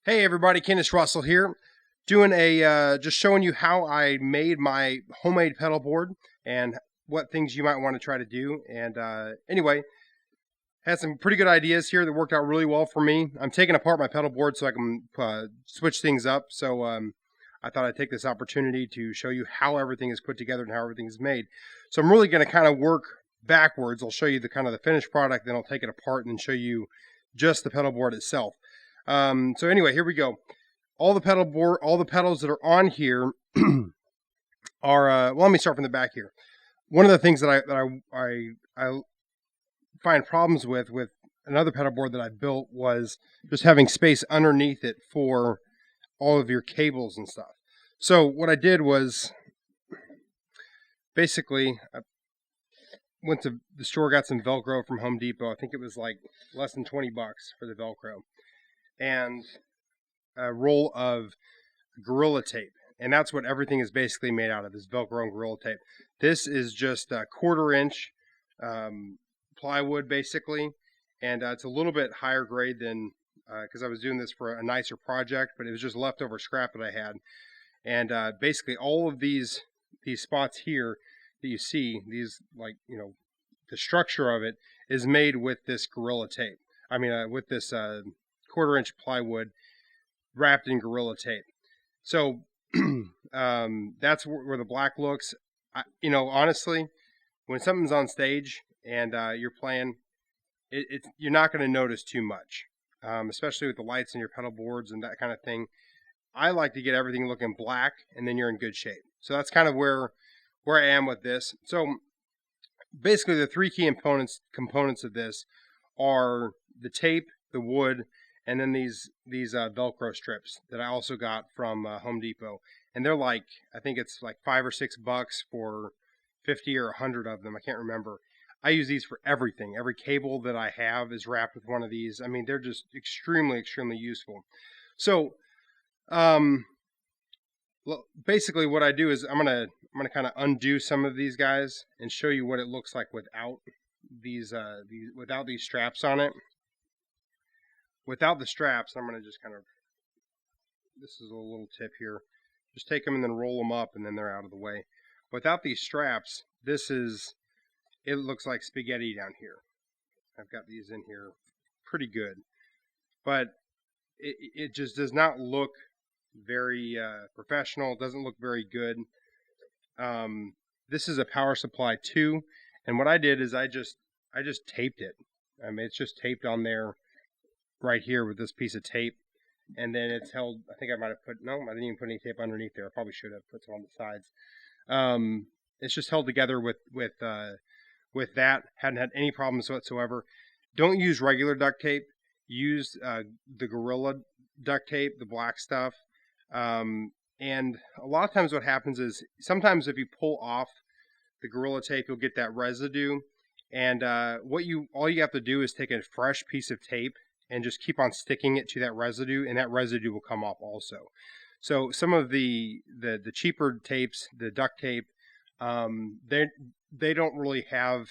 Hey everybody, Kennis Russell here, doing a just showing you how I made my homemade pedal board and what things you might want to try to do. And anyway, had some pretty good ideas here that worked out really well for me. I'm taking apart my pedal board so I can switch things up. So I thought I'd take this opportunity to show you how everything is put together and how everything is made. So I'm really going to kind of work backwards. I'll show you the kind of the finished product, then I'll take it apart and show you just the pedal board itself. So anyway, here we go. All the pedals that are on here are. Well, let me start from the back here. One of the things that I find problems with another pedal board that I built was just having space underneath it for all of your cables and stuff. So what I did was basically I went to the store, got some Velcro from Home Depot. I think it was like less than $20 for the Velcro, and a roll of Gorilla Tape. And that's what everything is basically made out of, is Velcro and Gorilla Tape. This is just a 1/4 inch plywood basically, and it's a little bit higher grade than, because I was doing this for a nicer project, but it was just leftover scrap that I had. And basically all of these spots here that you see, these, like, the structure of it is made with this Gorilla Tape. I mean, with this 1/4 inch plywood wrapped in Gorilla Tape. So that's where the black looks. Honestly, when something's on stage and you're playing, you're not going to notice too much, especially with the lights in your pedal boards and that kind of thing. I like to get everything looking black, and then you're in good shape. So that's kind of where I am with this. So basically, the three key components of this are the tape, the wood, and then these Velcro strips that I also got from Home Depot. And they're like, I think it's like $5 or $6 for 50 or 100 of them. I can't remember. I use these for everything. Every cable that I have is wrapped with one of these. I mean, they're just extremely useful. So, basically, what I do is I'm gonna kind of undo some of these guys and show you what it looks like without without these straps on it. Without the straps, I'm going to just kind of, this is a little tip here, just take them and then roll them up, and then they're out of the way. Without these straps, it looks like spaghetti down here. I've got these in here pretty good, but it just does not look very professional. It doesn't look very good. This is a power supply too, and what I did is I just taped it. I mean, it's just taped on there right here with this piece of tape, and then it's held. I think I might have I didn't even put any tape underneath there. I probably should have put some on the sides. It's just held together with that. Hadn't had any problems whatsoever. Don't use regular duct tape. Use the Gorilla duct tape, the black stuff. And a lot of times what happens is sometimes if you pull off the Gorilla Tape, you'll get that residue. And all you have to do is take a fresh piece of tape and just keep on sticking it to that residue, and that residue will come off also. So some of the cheaper tapes, the duct tape, they don't really have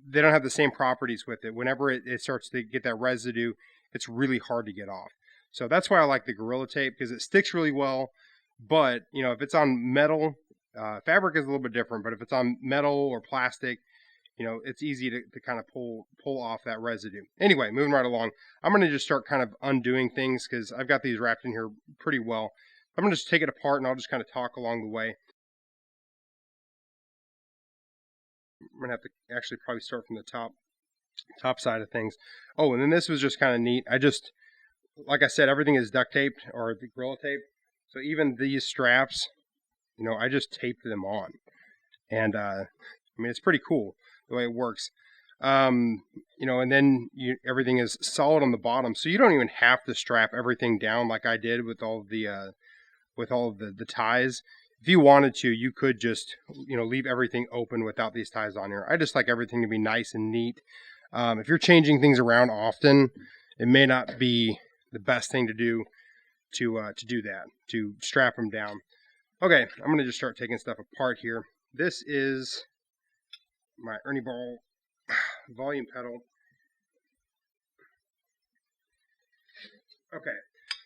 the same properties with it. Whenever it starts to get that residue, it's really hard to get off. So that's why I like the Gorilla Tape, because it sticks really well. But if it's on metal, fabric is a little bit different. But if it's on metal or plastic, it's easy to kind of pull off that residue. Anyway, moving right along, I'm going to just start kind of undoing things because I've got these wrapped in here pretty well. I'm going to just take it apart, and I'll just kind of talk along the way. I'm going to have to actually probably start from the top side of things. Oh, and then this was just kind of neat. Like I said, everything is duct taped or the Gorilla Tape. So even these straps, I just taped them on. And I mean, it's pretty cool the way it works. And then everything is solid on the bottom, so you don't even have to strap everything down like I did with all of the ties. If you wanted to, you could just leave everything open without these ties on here. I just like everything to be nice and neat. If you're changing things around often, it may not be the best thing to do to do that, to strap them down. Okay, I'm going to just start taking stuff apart here. This is my Ernie ball volume pedal. Okay,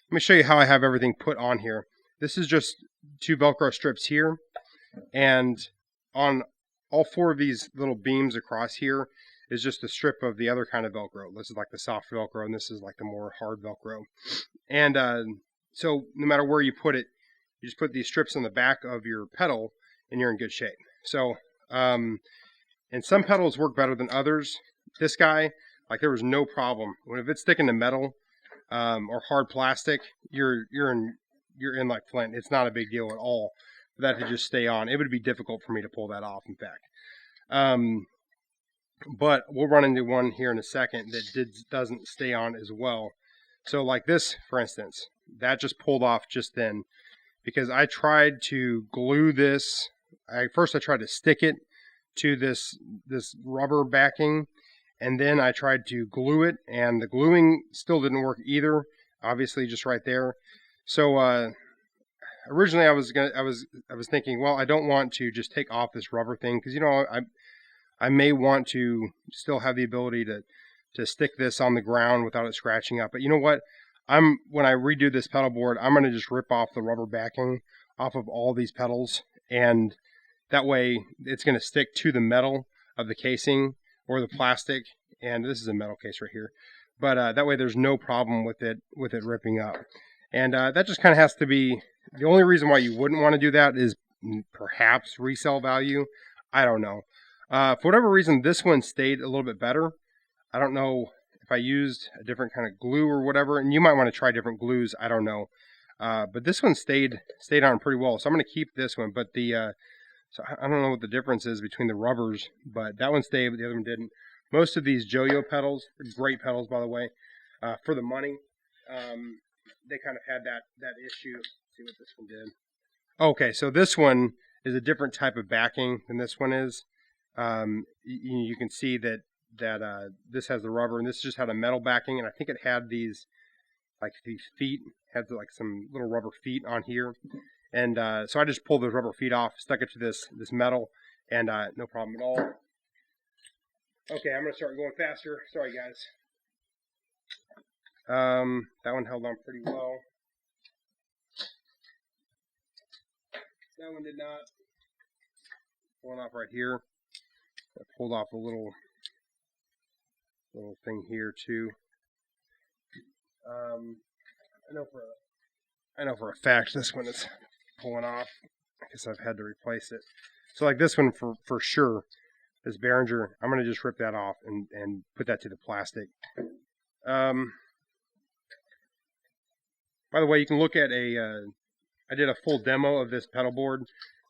let me show you how I have everything put on here. This is just 2 Velcro strips here, and on all 4 of these little beams across here is just a strip of the other kind of Velcro. This is like the soft Velcro, and this is like the more hard Velcro. And so no matter where you put it, you just put these strips on the back of your pedal, and you're in good shape. So, and some pedals work better than others. This guy, like, there was no problem. If it's sticking to metal or hard plastic, you're in like flint. It's not a big deal at all for that to just stay on. It would be difficult for me to pull that off, in fact. But we'll run into one here in a second that doesn't stay on as well. So like this, for instance, that just pulled off just then because I tried to glue this. First I tried to stick it to this rubber backing, and then I tried to glue it, and the gluing still didn't work either. Obviously, just right there. So originally I was thinking, well, I don't want to just take off this rubber thing because, you know, I may want to still have the ability to stick this on the ground without it scratching up. But you know what? When I redo this pedal board, I'm going to just rip off the rubber backing off of all these pedals, and that way it's going to stick to the metal of the casing or the plastic. And this is a metal case right here, but that way there's no problem with it ripping up. And that just kind of has to be the only reason why you wouldn't want to do that is perhaps resale value. I don't know. For whatever reason, this one stayed a little bit better. I don't know if I used a different kind of glue or whatever, and you might want to try different glues. I don't know. But this one stayed on pretty well, so I'm going to keep this one. But so I don't know what the difference is between the rubbers, but that one stayed, but the other one didn't. Most of these Joyo pedals, great pedals by the way, for the money, they kind of had that issue. Let's see what this one did. Okay, so this one is a different type of backing than this one is. You can see that this has the rubber, and this just had a metal backing, and I think it had these feet, had like some little rubber feet on here, and so I just pulled those rubber feet off, stuck it to this metal, and no problem at all. Okay, I'm gonna start going faster. Sorry guys. That one held on pretty well. That one did not. Pulling off right here. I pulled off a little thing here too. I know for a fact this one is pulling off. I guess I've had to replace it. So like this one for sure, this Behringer, I'm gonna just rip that off and put that to the plastic. By the way, you can look at I did a full demo of this pedal board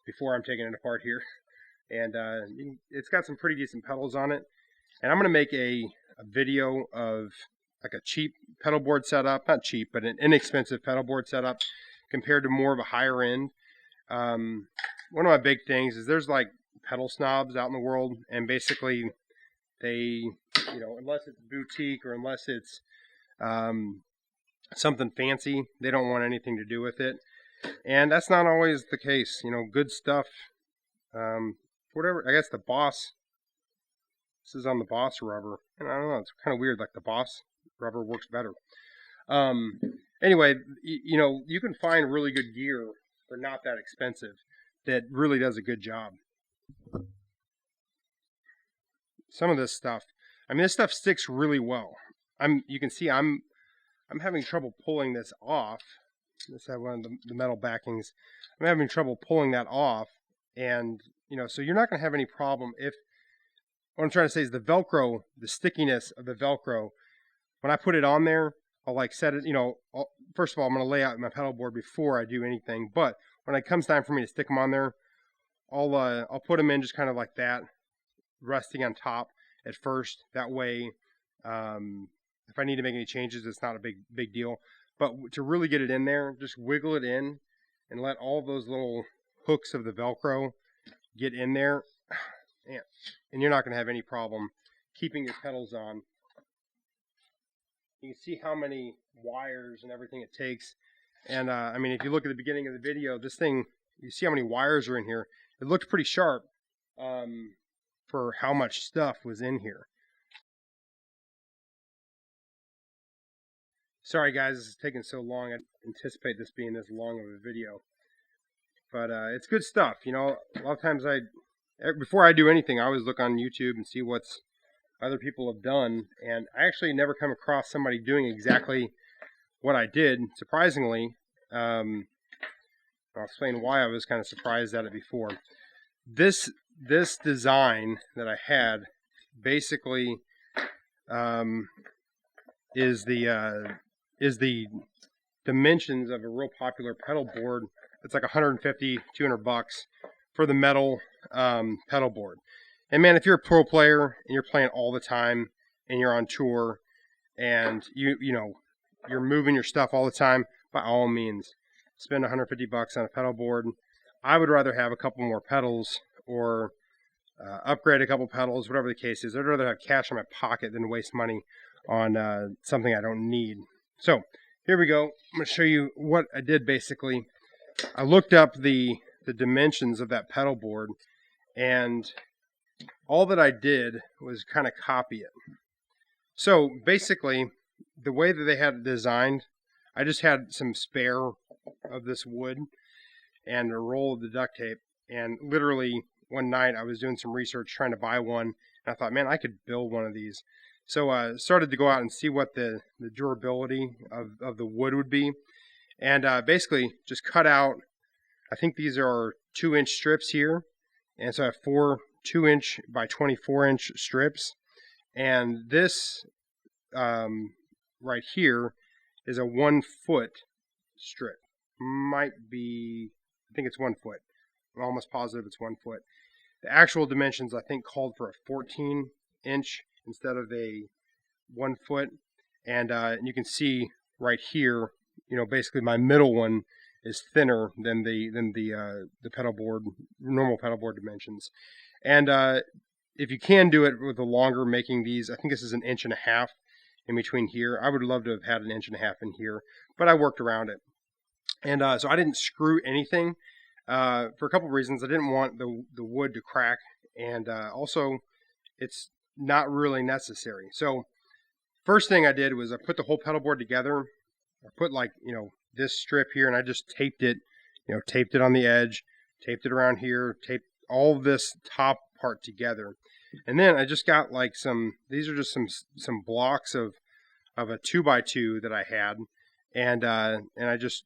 before I'm taking it apart here, and it's got some pretty decent pedals on it. And I'm gonna make a video of like a cheap pedal board setup, not cheap, but an inexpensive pedal board setup compared to more of a higher end. One of my big things is there's like pedal snobs out in the world, and basically they, you know, unless it's boutique or unless it's something fancy, they don't want anything to do with it. And that's not always the case. You know, good stuff, whatever, I guess the Boss, this is on the Boss rubber, and I don't know, it's kind of weird, like the Boss rubber works better. Anyway, you know, you can find really good gear for not that expensive that really does a good job. Some of this stuff, I mean, this stuff sticks really well. You can see I'm having trouble pulling this off. Let's have one of the metal backings. I'm having trouble pulling that off, and you know, so you're not going to have any problem. If what I'm trying to say is the Velcro, the stickiness of the Velcro, when I put it on there, I'll like set it, you know, first of all, I'm going to lay out my pedal board before I do anything, but when it comes time for me to stick them on there, I'll put them in just kind of like that, resting on top at first. That way, if I need to make any changes, it's not a big deal. But to really get it in there, just wiggle it in and let all those little hooks of the Velcro get in there, and you're not going to have any problem keeping your pedals on. You can see how many wires and everything it takes. And I mean, if you look at the beginning of the video, this thing, you see how many wires are in here. It looked pretty sharp for how much stuff was in here. Sorry guys, this is taking so long. I didn't anticipate this being this long of a video. But it's good stuff. You know, a lot of times before I do anything, I always look on YouTube and see what's other people have done. And I actually never come across somebody doing exactly what I did. Surprisingly, I'll explain why I was kind of surprised at it before. This design that I had basically is the dimensions of a real popular pedal board. It's like 150, 200 bucks for the metal pedal board. And man, if you're a pro player and you're playing all the time and you're on tour and you're moving your stuff all the time, by all means, spend 150 bucks on a pedal board. I would rather have a couple more pedals or upgrade a couple pedals, whatever the case is. I'd rather have cash in my pocket than waste money on something I don't need. So here we go. I'm going to show you what I did basically. I looked up the dimensions of that pedal board, and all that I did was kind of copy it. So basically, the way that they had it designed, I just had some spare of this wood and a roll of the duct tape, and literally one night I was doing some research trying to buy one, and I thought, man, I could build one of these. So I started to go out and see what the durability of the wood would be, and basically just cut out, I think these are 2-inch strips here, and so I have 4 2-inch by 24-inch strips, and this right here is a 1-foot strip. Might be, I think it's 1 foot. I'm almost positive it's 1 foot. The actual dimensions I think called for a 14-inch instead of a 1 foot, and you can see right here, basically my middle one is thinner than the pedal board, normal pedal board dimensions. And if you can do it with the longer, making these, I think this is 1.5 inches in between here. I would love to have had 1.5 inches in here, but I worked around it. And so I didn't screw anything for a couple of reasons. I didn't want the wood to crack, and also it's not really necessary. So first thing I did was I put the whole pedal board together. I put this strip here, and I just taped it, taped it on the edge, taped it around here, taped all this top part together. And then I just got these are just some blocks of a 2x2 that I had, and I just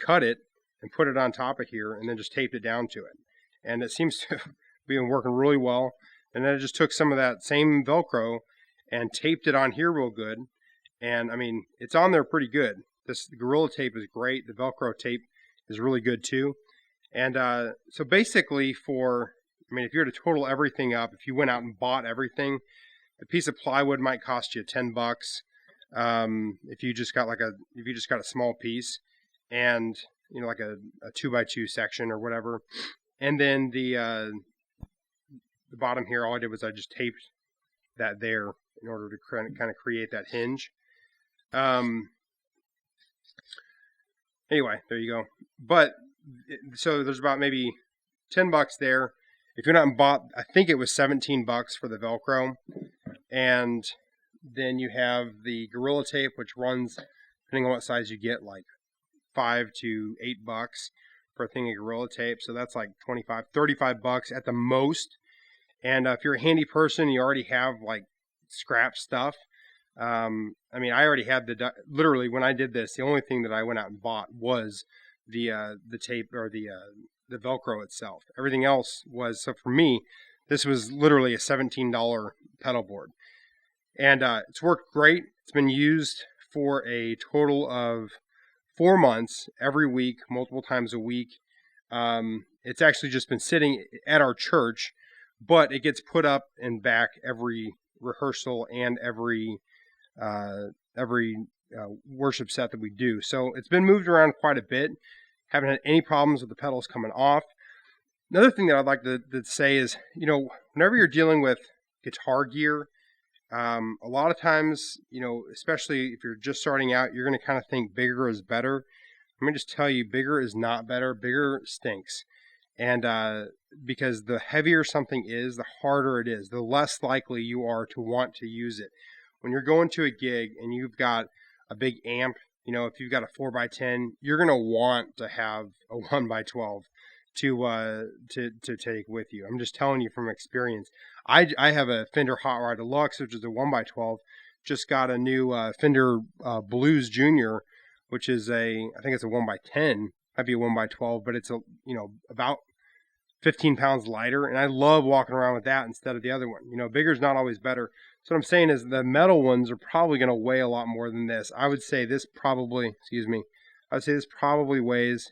cut it and put it on top of here, and then just taped it down to it. And it seems to be working really well. And then I just took some of that same Velcro and taped it on here real good. And I mean, it's on there pretty good. This Gorilla Tape is great. The Velcro tape is really good too. And so basically if you were to total everything up, if you went out and bought everything, a piece of plywood might cost you 10 bucks. If you just got a small piece, and like a 2x2 section or whatever. And then the bottom here, all I did was I just taped that there in order to kind of create that hinge. Anyway, there you go. But so there's about maybe 10 bucks there. If you're not in bought, I think it was 17 bucks for the Velcro. And then you have the Gorilla Tape, which runs, depending on what size you get, like 5 to 8 bucks for a thing of Gorilla Tape. So that's like 25, 35 bucks at the most. And if you're a handy person, you already have like scrap stuff. I mean, I already had literally when I did this, the only thing that I went out and bought was the tape, or the Velcro itself. Everything else was, so for me, this was literally a $17 pedal board. And it's worked great. It's been used for a total of 4 months, every week, multiple times a week. It's actually just been sitting at our church, but it gets put up and back every rehearsal and every worship set that we do. So it's been moved around quite a bit. Haven't had any problems with the pedals coming off. Another thing that I'd like to say is, whenever you're dealing with guitar gear, a lot of times, especially if you're just starting out, you're going to kind of think bigger is better. Let me just tell you, bigger is not better. Bigger stinks. And because the heavier something is, the harder it is, the less likely you are to want to use it. When you're going to a gig and you've got a big amp, you know, if you've got a 4x10, you're going to want to have a 1x12 to take with you. I'm just telling you from experience. I have a Fender Hot Rod Deluxe, which is a 1x12. Just got a new Fender Blues Junior, which is I think it's a 1x10. Might be a 1x12, but it's about 15 pounds lighter, and I love walking around with that instead of the other one. You know, bigger is not always better. So what I'm saying is the metal ones are probably going to weigh a lot more than this. I would say this probably, I would say this probably weighs,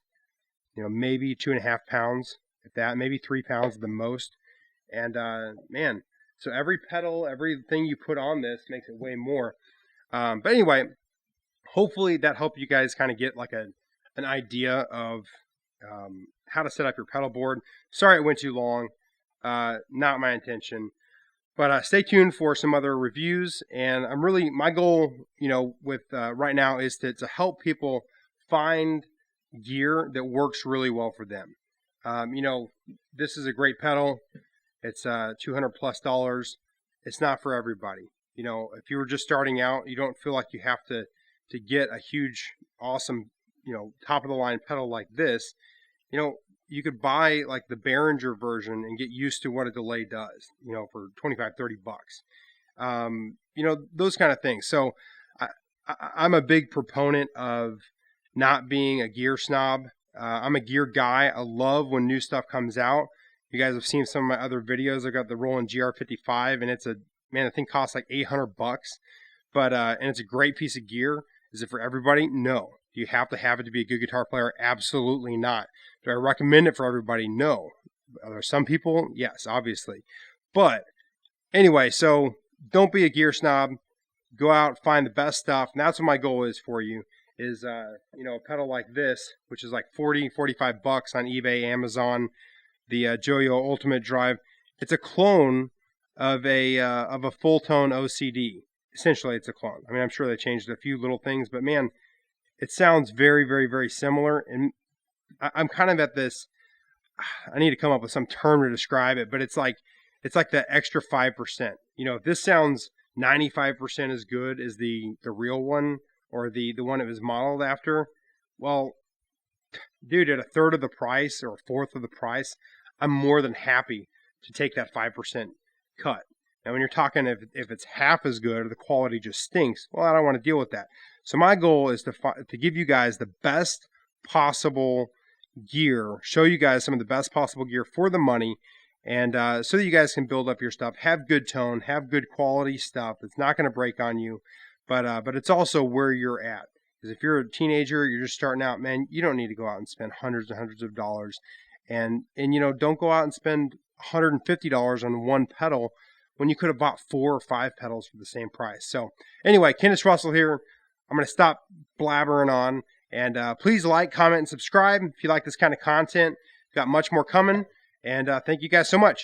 maybe 2.5 pounds, if that, maybe 3 pounds at the most. And man, so every pedal, everything you put on this makes it weigh more. But anyway, hopefully that helped you guys kind of get like an idea of how to set up your pedal board. Sorry it went too long. Not my intention. But stay tuned for some other reviews. And my goal, with right now is to help people find gear that works really well for them. This is a great pedal. It's $200+. It's not for everybody. If you were just starting out, you don't feel like you have to get a huge, awesome, top of the line pedal like this. You could buy like the Behringer version and get used to what a delay does, for 25, 30 bucks. Those kind of things. So I'm a big proponent of not being a gear snob. I'm a gear guy. I love when new stuff comes out. You guys have seen some of my other videos. I got the Roland GR55, and the thing costs like 800 bucks. But and it's a great piece of gear. Is it for everybody? No. Do you have to have it to be a good guitar player? Absolutely not. Do I recommend it for everybody? No. Are there some people? Yes, obviously. But anyway, so don't be a gear snob. Go out, find the best stuff. And that's what my goal is for you. Is a pedal like this, which is like 40, 45 bucks on eBay, Amazon. The Joyo Ultimate Drive. It's a clone of a full tone OCD. Essentially, it's a clone. I mean, I'm sure they changed a few little things, but man, it sounds very, very, very similar. And I'm kind of at this. I need to come up with some term to describe it, but it's like the extra 5%. If this sounds 95% as good as the real one or the one it was modeled after, well, dude, at a third of the price or a fourth of the price, I'm more than happy to take that 5% cut. Now, when you're talking if it's half as good or the quality just stinks, well, I don't want to deal with that. So my goal is to give you guys the best possible gear, show you guys some of the best possible gear for the money, and so that you guys can build up your stuff, have good tone, have good quality stuff that's not going to break on you, but it's also where you're at. Because if you're a teenager, you're just starting out, man, you don't need to go out and spend hundreds and hundreds of dollars. And don't go out and spend $150 on one pedal when you could have bought 4 or 5 pedals for the same price. So anyway, Kennis Russell here. I'm going to stop blabbering on. And please like, comment, and subscribe if you like this kind of content. Got much more coming. And thank you guys so much.